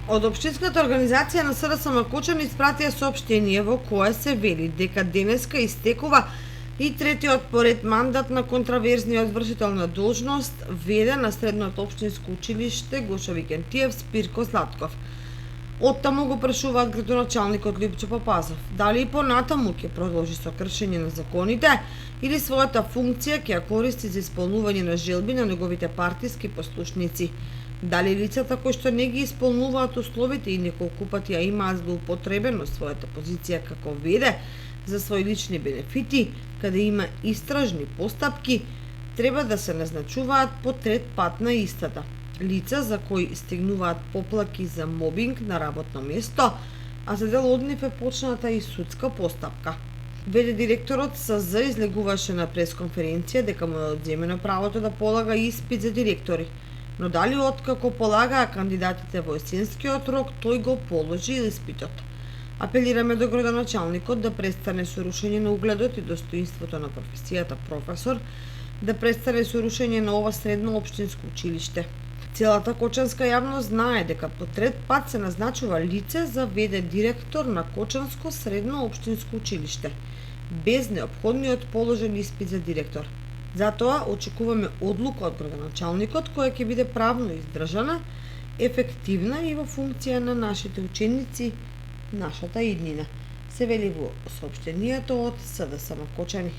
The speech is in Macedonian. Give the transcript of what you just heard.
Од Општинската организација на СДСМ Кочани испратија соопштение во кое се вели дека денеска истекува и третиот поред мандат на контраверзниот вршител на должност веде на Средното општинско училиште Гоша Викентиев Спирко Златков. Оттаму го прашуваат градоначалникот Лјупчо Папазов дали и понатаму ќе продолжи со кршење на законите или својата функција ќе ја користи за исполнување на желби на неговите партиски послушници. Дали лицата кои што не ги исполнуваат условите и неколку пати ја имаат злоупотребено својата позиција како веде за своји лични бенефити, каде има истражни постапки, треба да се назначуваат по трет пат на истата. Лица за кои стигнуваат поплаки за мобинг на работно место, а за дел од нив е почната и судска постапка. Веде директорот СЗ излегуваше на пресконференција дека му е одземено правото да полага испит за директори, но дали откако полагаа кандидатите во есенскиот рок, тој го положи испитот. Апелираме до градоначалникот да престане со рушење на угледот и достоинството на професијата професор, да престане со рушење на ова средно општинско училиште. Целата кочанска јавност знае дека по трет пат се назначува лице за веде директор на Кочанско средно општинско училиште, без неопходниот положен испит за директор. Затоа очекуваме одлука од градоначалникот која ќе биде правно издржана, ефективна и во функција на нашите ученици, нашата иднина, се вели во соопштението од СДСМ Кочани.